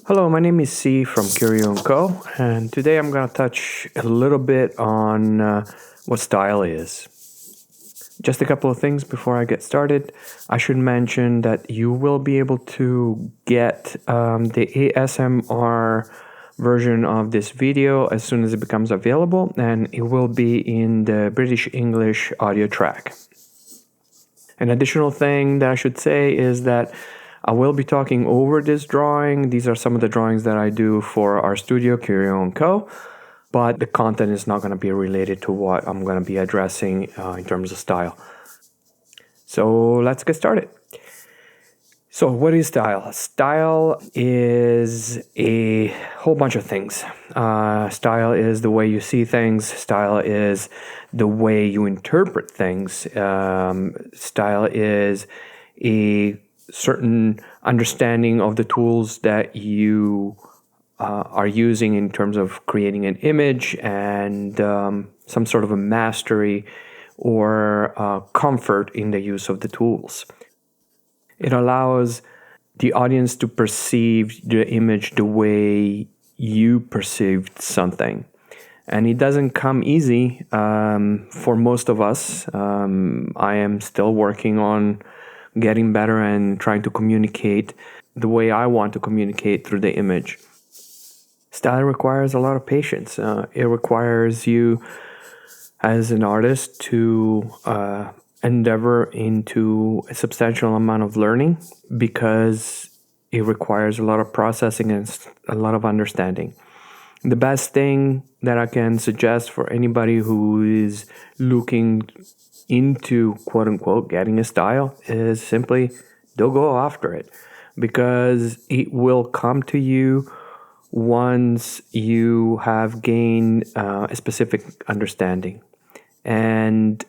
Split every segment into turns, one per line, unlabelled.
Hello, my name is C from Curio & Co. And today I'm going to touch a little bit on what style is. Just a couple of things before I get started. I should mention that you will be able to get the ASMR version of this video as soon as it becomes available, and it will be in the British English audio track. An additional thing that I should say is that I will be talking over this drawing. These are some of the drawings that I do for our studio, Curio & Co. But the content is not going to be related to what I'm going to be addressing in terms of style. So let's get started. So what is style? Style is a whole bunch of things. Style is the way you see things. Style is the way you interpret things. Style is a certain understanding of the tools that you are using in terms of creating an image, and some sort of a mastery or comfort in the use of the tools. It allows the audience to perceive the image the way you perceived something. And it doesn't come easy for most of us. I am still working on getting better and trying to communicate the way I want to communicate through the image. Style requires a lot of patience. It requires you as an artist to endeavor into a substantial amount of learning, because it requires a lot of processing and a lot of understanding. The best thing that I can suggest for anybody who is looking into quote unquote getting a style is simply don't go after it, because it will come to you once you have gained a specific understanding. And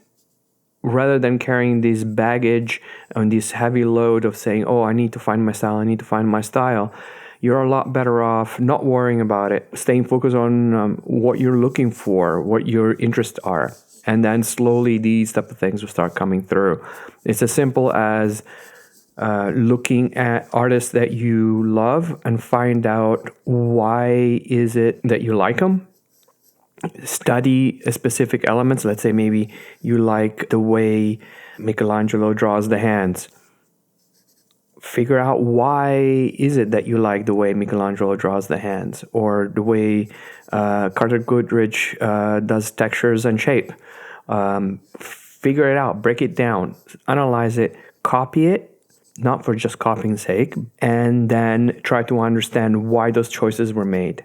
rather than carrying this baggage and this heavy load of saying, oh, I need to find my style, you're a lot better off not worrying about it, staying focused on what you're looking for, what your interests are. And then slowly these type of things will start coming through. It's as simple as looking at artists that you love and find out why is it that you like them. Study specific elements. Let's say maybe you like the way Michelangelo draws the hands. Figure out why is it that you like the way Michelangelo draws the hands, or the way Carter Goodrich does textures and shape. Figure it out, break it down, analyze it, copy it, not for just copying's sake, and then try to understand why those choices were made.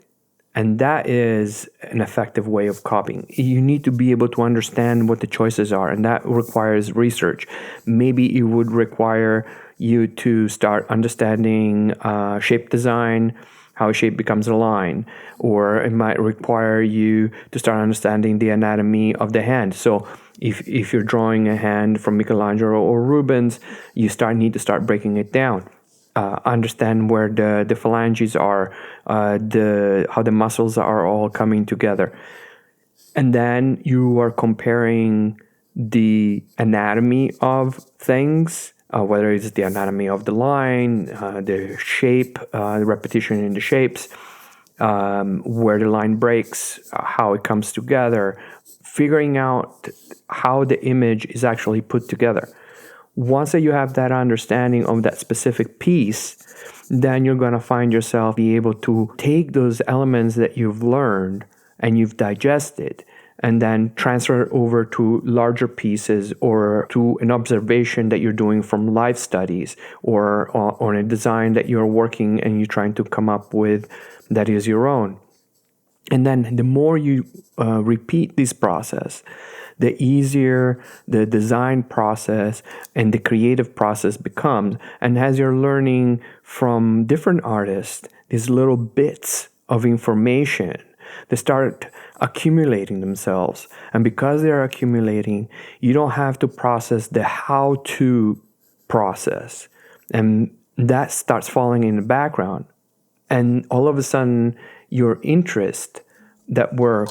And that is an effective way of copying. You need to be able to understand what the choices are, and that requires research. Maybe it would require you to start understanding shape design, how a shape becomes a line, or it might require you to start understanding the anatomy of the hand. So if you're drawing a hand from Michelangelo or Rubens, you need to start breaking it down. Understand where the phalanges are, how the muscles are all coming together. And then you are comparing the anatomy of things, whether it's the anatomy of the line, the shape, the repetition in the shapes, where the line breaks, how it comes together, figuring out how the image is actually put together. Once that you have that understanding of that specific piece, then you're going to find yourself be able to take those elements that you've learned and you've digested, and then transfer it over to larger pieces, or to an observation that you're doing from live studies, or on a design that you're working and you're trying to come up with that is your own. And then the more you repeat this process, the easier the design process and the creative process becomes. And as you're learning from different artists, these little bits of information, they start accumulating themselves. And because they're accumulating, you don't have to process the how-to process. And that starts falling in the background. And all of a sudden, your interest that were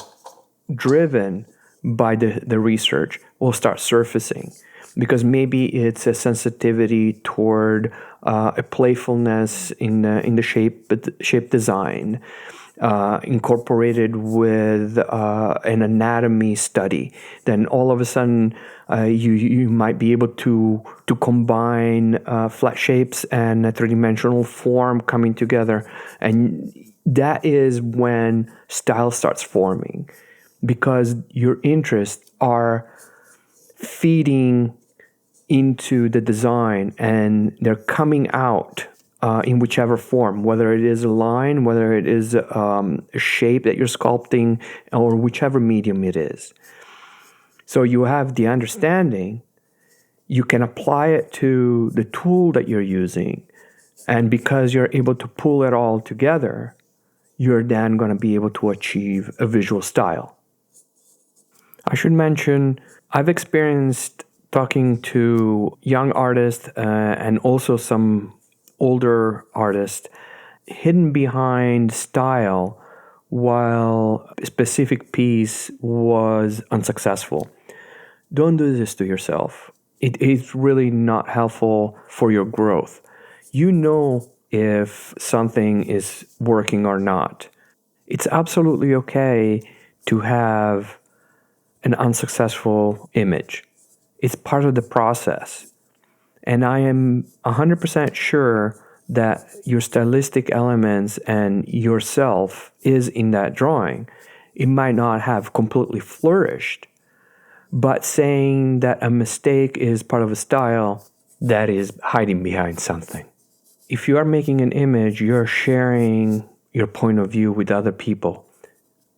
driven by the research will start surfacing, because maybe it's a sensitivity toward a playfulness in the shape design, incorporated with an anatomy study, then all of a sudden you might be able to combine flat shapes and a three-dimensional form coming together, and that is when style starts forming, because your interests are feeding into the design and they're coming out in whichever form, whether it is a line, whether it is a shape that you're sculpting, or whichever medium it is. So you have the understanding, you can apply it to the tool that you're using, and because you're able to pull it all together, you're then going to be able to achieve a visual style. I should mention, I've experienced talking to young artists and also some older artists hidden behind style while a specific piece was unsuccessful. Don't do this to yourself. It is really not helpful for your growth. You know if something is working or not. It's absolutely okay to have an unsuccessful image. It's part of the process. And I am 100% sure that your stylistic elements and yourself is in that drawing. It might not have completely flourished, but saying that a mistake is part of a style, that is hiding behind something. If you are making an image, you're sharing your point of view with other people.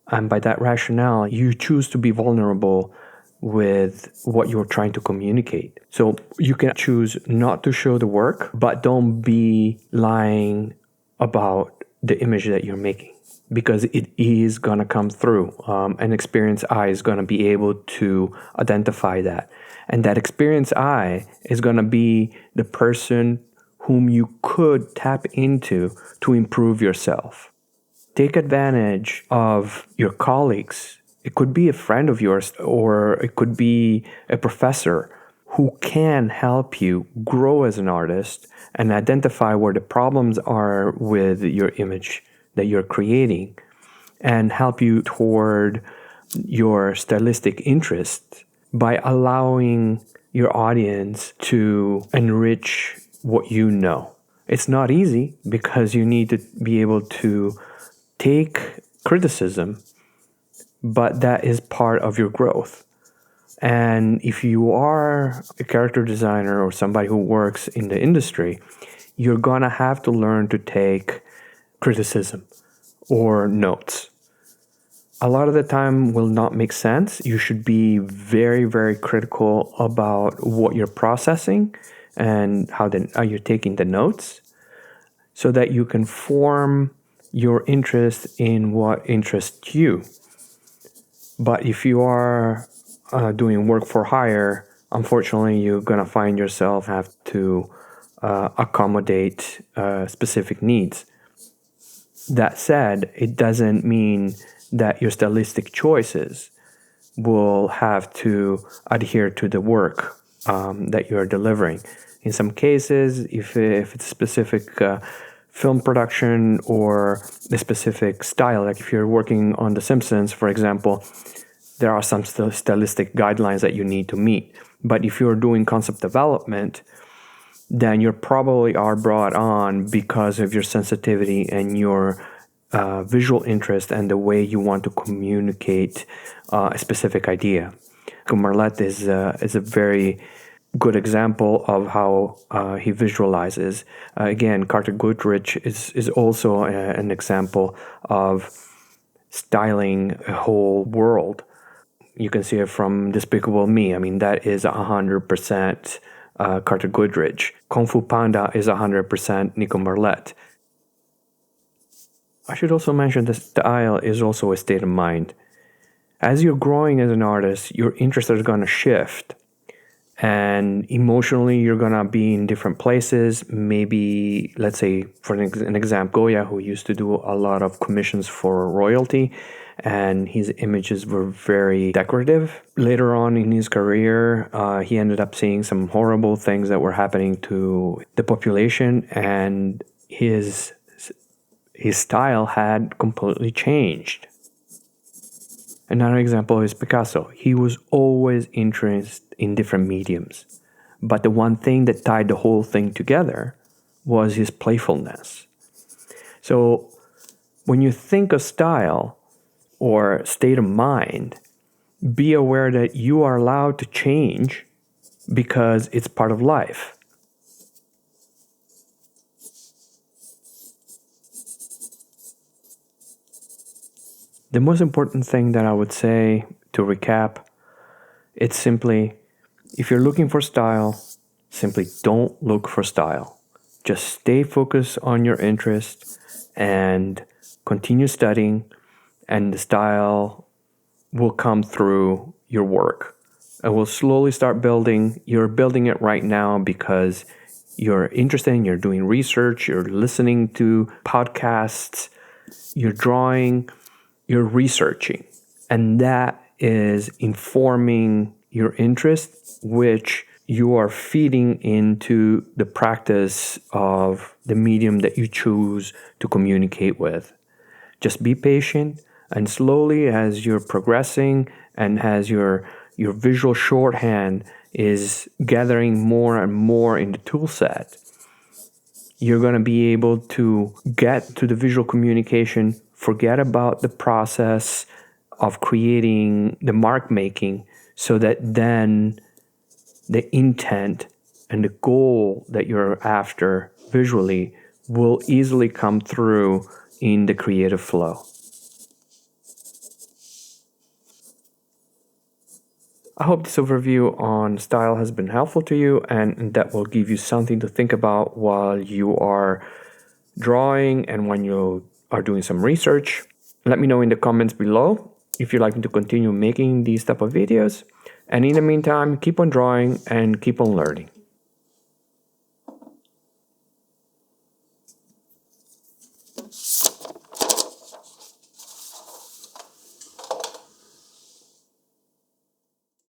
And by that rationale, you choose to be vulnerable with what you're trying to communicate. So you can choose not to show the work, but don't be lying about the image that you're making, because it is going to come through. An experienced eye is going to be able to identify that. And that experienced eye is going to be the person whom you could tap into to improve yourself. Take advantage of your colleagues. It could be a friend of yours, or it could be a professor who can help you grow as an artist and identify where the problems are with your image that you're creating, and help you toward your stylistic interests by allowing your audience to enrich what you know. It's not easy, because you need to be able to take criticism, but that is part of your growth. And if you are a character designer or somebody who works in the industry, you're gonna have to learn to take criticism or notes. A lot of the time will not make sense. You should be very, very critical about what you're processing and how you're taking the notes, so that you can form your interest in what interests you. But if you are doing work for hire, unfortunately, you're going to find yourself have to accommodate specific needs. That said, it doesn't mean that your stylistic choices will have to adhere to the work that you're delivering. In some cases, if it's specific film production or a specific style, like if you're working on The Simpsons, for example, there are some stylistic guidelines that you need to meet. But if you're doing concept development, then you probably are brought on because of your sensitivity and your visual interest and the way you want to communicate a specific idea. Marlet is a very good example of how he visualizes. Again, Carter Goodrich is also an example of styling a whole world. You can see it from Despicable Me. I mean, that is 100% Carter Goodrich. Kung Fu Panda is 100% Nico Marlet. I should also mention that style is also a state of mind. As you're growing as an artist, your interests are going to shift. and emotionally you're gonna be in different places. Maybe, let's say, for an example, Goya, who used to do a lot of commissions for royalty, and his images were very decorative. Later on in his career, he ended up seeing some horrible things that were happening to the population, and his style had completely changed. Another example is Picasso. He was always interested in different mediums, but the one thing that tied the whole thing together was his playfulness. So when you think of style or state of mind, be aware that you are allowed to change because it's part of life. The most important thing that I would say to recap, it's simply, if you're looking for style, simply don't look for style. Just stay focused on your interest and continue studying, and the style will come through your work. And will slowly start building. You're building it right now because you're interested in, you're doing research, you're listening to podcasts, you're drawing, you're researching. And that is informing your interest, which you are feeding into the practice of the medium that you choose to communicate with. Just be patient, and slowly, as you're progressing and as your visual shorthand is gathering more and more in the tool set, you're going to be able to get to the visual communication, forget about the process of creating the mark making, so that then the intent and the goal that you're after visually will easily come through in the creative flow. I hope this overview on style has been helpful to you, and that will give you something to think about while you are drawing and when you are doing some research. Let me know in the comments below if you'd like me to continue making these type of videos. And in the meantime, keep on drawing and keep on learning.